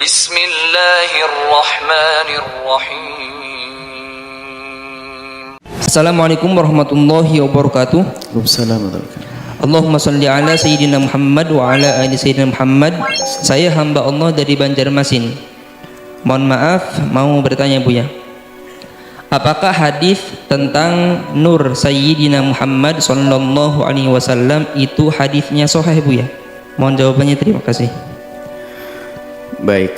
Bismillahirrahmanirrahim. Assalamualaikum warahmatullahi wabarakatuh. Waalaikumsalam. Allahumma salli ala Sayyidina Muhammad wa ala ali Sayyidina Muhammad. Saya hamba Allah dari Banjarmasin. Mohon maaf, mau bertanya Buya. Apakah hadis tentang nur Sayyidina Muhammad sallallahu alaihi wasallam itu hadisnya sahih Buya? Mohon jawabannya, terima kasih. Baik,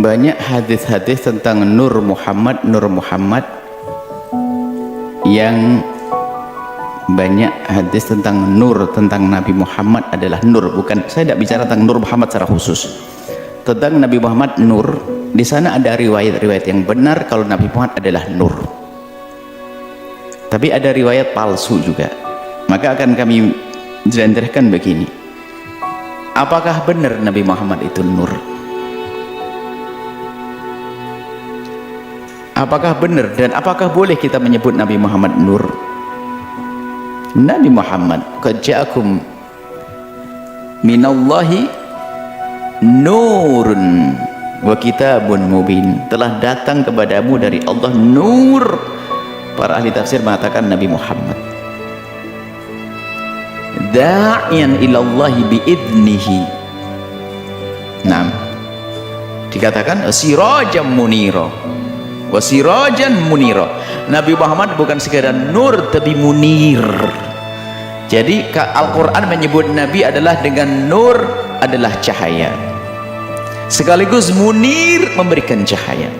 banyak hadis-hadis tentang Nur Muhammad yang banyak hadis tentang nur, tentang Nabi Muhammad adalah nur. Bukan, saya tidak bicara tentang Nur Muhammad secara khusus. Tentang Nabi Muhammad nur, di sana ada riwayat-riwayat yang benar kalau Nabi Muhammad adalah nur. Tapi ada riwayat palsu juga. Maka akan kami jelaskan begini. Apakah benar Nabi Muhammad itu nur? Apakah benar dan apakah boleh kita menyebut Nabi Muhammad nur? Nabi Muhammad, qad ja'akum minallahi nurun wa kitabun mubin, telah datang kepadamu dari Allah nur. Para ahli tafsir mengatakan Nabi Muhammad da'iyan ilallahi biidnihi. Nah, dikatakan sirajan munira wa sirajan munira. Nabi Muhammad bukan sekadar nur tapi munir. Jadi Al-Quran menyebut Nabi adalah dengan nur, adalah cahaya, sekaligus munir, memberikan cahaya.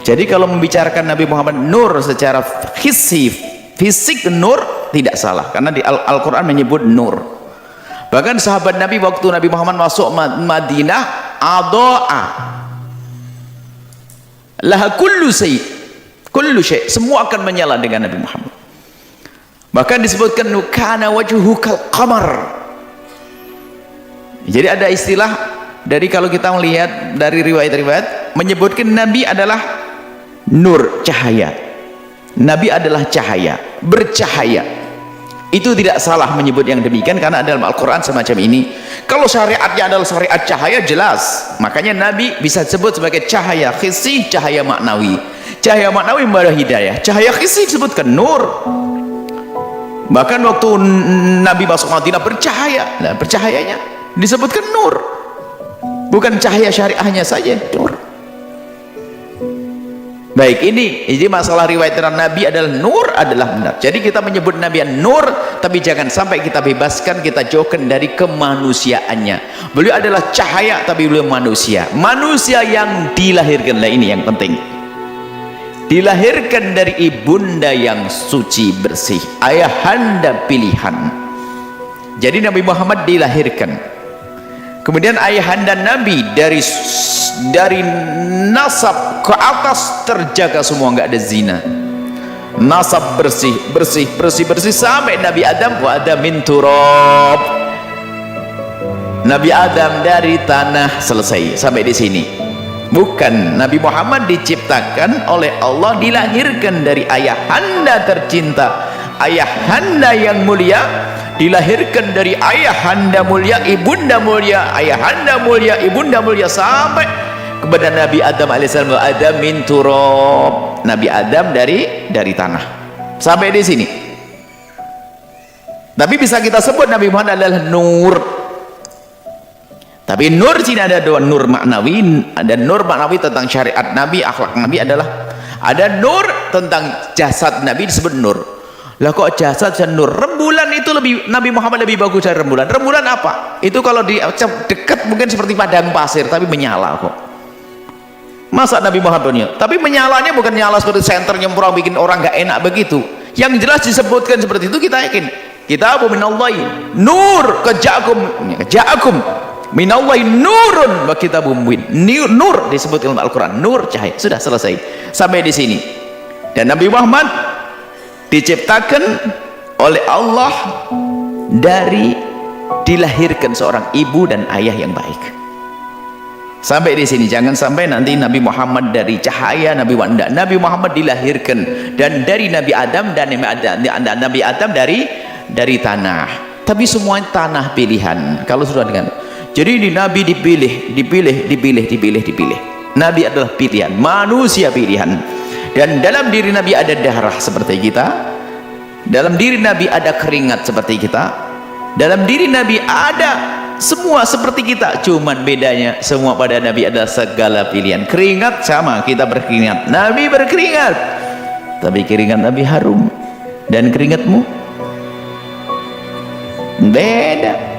Jadi kalau membicarakan Nabi Muhammad nur secara fisik nur tidak salah, karena di Al-Quran menyebut nur. Bahkan sahabat Nabi waktu Nabi Muhammad masuk Madinah, ado'a laha kullu syai, semua akan menyala dengan Nabi Muhammad. Bahkan disebutkan kana wajhuhu kal qamar. Jadi ada istilah dari, kalau kita melihat dari riwayat-riwayat, menyebutkan Nabi adalah nur, cahaya. Nabi adalah cahaya, bercahaya. Itu tidak salah menyebut yang demikian, karena dalam Al-Quran semacam ini. Kalau syariatnya adalah syariat cahaya, jelas. Makanya Nabi bisa disebut sebagai cahaya hissi, cahaya maknawi. Cahaya maknawi membawa hidayah. Cahaya hissi disebutkan nur. Bahkan waktu Nabi masuk Madinah bercahaya, nah, bercahayanya disebutkan nur. Bukan cahaya syariahnya saja, nur. Baik, ini jadi masalah riwayat tentang Nabi adalah nur adalah benar. Jadi kita menyebut Nabi nur, tapi jangan sampai kita bebaskan, kita jauhkan dari kemanusiaannya. Beliau adalah cahaya, tapi beliau manusia. Manusia yang dilahirkan, lah ini yang penting. Dilahirkan dari ibunda yang suci bersih, ayahanda pilihan. Jadi Nabi Muhammad dilahirkan, kemudian ayahanda Nabi dari nasab ke atas terjaga semua, nggak ada zina. Nasab bersih sampai Nabi Adam, wa Adam min turab. Nabi Adam dari tanah, selesai sampai di sini. Bukan, Nabi Muhammad diciptakan oleh Allah, dilahirkan dari ayahanda tercinta, ayahanda yang mulia, dilahirkan dari ayahanda mulia, ibunda mulia, ayahanda mulia, ibunda mulia, sampai kepada Nabi Adam alaihissalam, Adam min turab. Nabi Adam dari tanah, sampai di sini. Tapi bisa kita sebut Nabi Muhammad adalah nur. Tapi nur sini ada dua, nur maknawi, ada nur maknawi tentang syariat Nabi, akhlak Nabi, adalah ada nur tentang jasad Nabi disebut nur. Lah kok jasad dan nur? Rembulan itu lebih, Nabi Muhammad lebih bagus dari rembulan. Rembulan apa? Itu kalau di dekat mungkin seperti padang pasir, tapi menyala kok. Masa Nabi Muhammad punya? Tapi menyalanya bukan nyala seperti senter nyemprong bikin orang nggak enak begitu. Yang jelas disebutkan seperti itu, kita yakin. Kitabun minallahi nur, ja'akum minallahi nurun wa kitabun mubin. Nur disebut dalam Al-Quran, nur, cahaya. Sudah selesai sampai di sini. Dan Nabi Muhammad diciptakan oleh Allah dari, dilahirkan seorang ibu dan ayah yang baik. Sampai di sini, jangan sampai nanti Nabi Muhammad dari cahaya, Nabi Muhammad dilahirkan dan dari Nabi Adam, dan Nabi Adam dari tanah. Tapi semuanya tanah pilihan. Kalau sudah dengan Jadi ini Nabi dipilih. Nabi adalah pilihan, manusia pilihan. Dan dalam diri Nabi ada darah seperti kita, dalam diri Nabi ada keringat seperti kita, dalam diri Nabi ada semua seperti kita, cuman bedanya semua pada Nabi adalah segala pilihan. Keringat sama, kita berkeringat, Nabi berkeringat, tapi keringat Nabi harum dan keringatmu beda.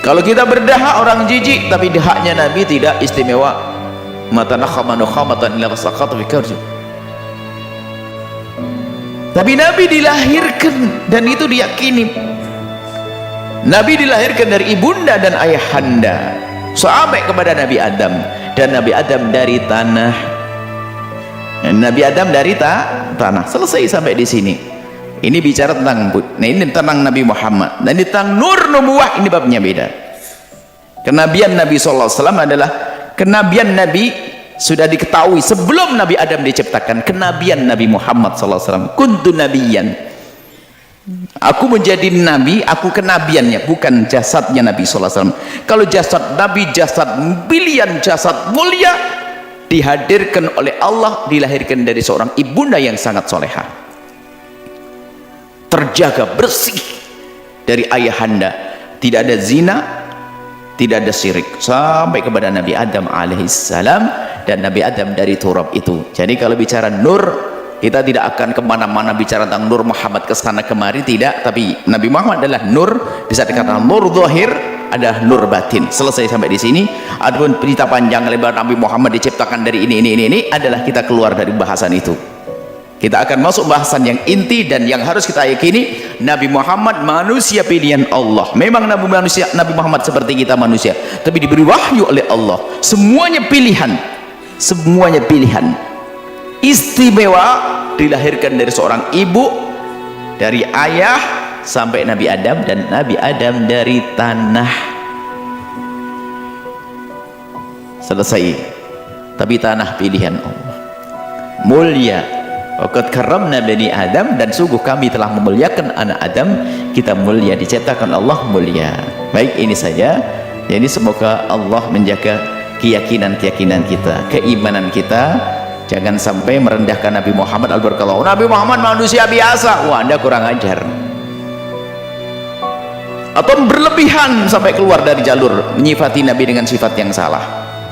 Kalau kita berdahak orang jijik, tapi dahaknya Nabi tidak istimewa. Mata nakhamatan illa fasaqat fi karju. Tapi Nabi dilahirkan, dan itu diyakini. Nabi dilahirkan dari ibunda dan ayahanda sampai kepada Nabi Adam, dan Nabi Adam dari tanah. Nabi Adam dari tanah. Selesai sampai di sini. Ini bicara tentang ini tentang Nabi Muhammad, dan tentang nur nubuwah ini babnya beda. Kenabian Nabi sallallahu alaihi wasallam adalah kenabian Nabi sudah diketahui sebelum Nabi Adam diciptakan. Kenabian Nabi Muhammad sallallahu alaihi wasallam, kuntu nabiyyan, aku menjadi nabi, aku kenabiannya, bukan jasadnya Nabi sallallahu alaihi wasallam. Kalau jasad Nabi, jasad pilihan, jasad mulia, dihadirkan oleh Allah, dilahirkan dari seorang ibunda yang sangat solehah, terjaga bersih dari ayahanda, tidak ada zina, tidak ada syirik, sampai kepada Nabi Adam alaihissalam, dan Nabi Adam dari turab itu. Jadi kalau bicara nur, kita tidak akan kemana-mana bicara tentang nur Muhammad kesana kemari, tidak. Tapi Nabi Muhammad adalah nur. Bisa dikatakan nur zahir, ada nur batin. Selesai sampai di sini. Adapun cerita panjang lebar Nabi Muhammad diciptakan dari ini adalah kita keluar dari bahasan itu. Kita akan masuk bahasan yang inti dan yang harus kita yakini. Nabi Muhammad manusia pilihan Allah. Memang Nabi Muhammad seperti kita manusia, tapi diberi wahyu oleh Allah. Semuanya pilihan, semuanya pilihan. Istimewa, dilahirkan dari seorang ibu, dari ayah sampai Nabi Adam, dan Nabi Adam dari tanah. Selesai. Tapi tanah pilihan Allah, mulia. Waqad karramna bani Adam, dan sungguh kami telah memuliakan anak Adam. Kita mulia, diciptakan Allah mulia. Baik, ini saja. Jadi semoga Allah menjaga keyakinan-keyakinan kita, keimanan kita. Jangan sampai merendahkan Nabi Muhammad al-Barakallahu. Nabi Muhammad manusia biasa. Wah, Anda kurang ajar. Atau berlebihan sampai keluar dari jalur, menyifati Nabi dengan sifat yang salah.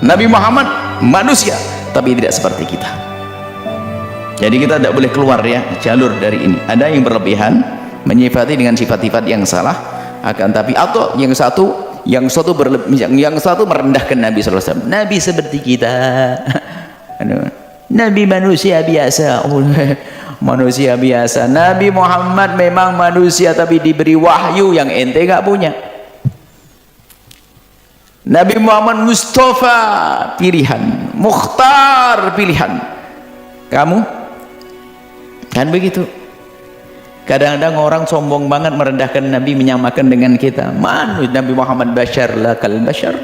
Nabi Muhammad manusia, tapi tidak seperti kita. Jadi kita tidak boleh keluar ya jalur dari ini. Ada yang berlebihan, menyifati dengan sifat-sifat yang salah, akan tapi atau yang satu merendahkan Nabi sallallahu alaihi wasallam. Nabi seperti kita. Nabi manusia biasa. Manusia biasa. Nabi Muhammad memang manusia, tapi diberi wahyu yang ente gak punya. Nabi Muhammad Mustafa pilihan, Mukhtar pilihan. Kamu kan begitu. Kadang-kadang orang sombong banget merendahkan Nabi, menyamakan dengan kita. Nabi Muhammad bashar la kal bashar.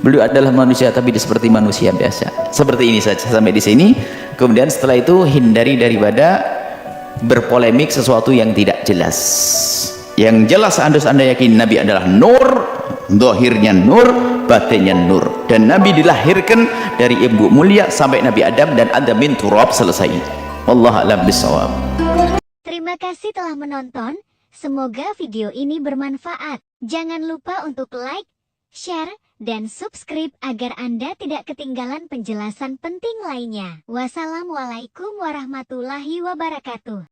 Beliau adalah manusia, tapi seperti manusia biasa. Seperti ini saja sampai di sini. Kemudian setelah itu hindari daripada berpolemik sesuatu yang tidak jelas. Yang jelas Anda yakin Nabi adalah nur, zahirnya nur, batinnya nur. Dan Nabi dilahirkan dari ibu mulia sampai Nabi Adam, dan Adam min turab. Selesai. Wallahu a'lam bishawab. Terima kasih telah menonton. Semoga video ini bermanfaat. Jangan lupa untuk like, share, dan subscribe agar Anda tidak ketinggalan penjelasan penting lainnya. Wassalamualaikum warahmatullahi wabarakatuh.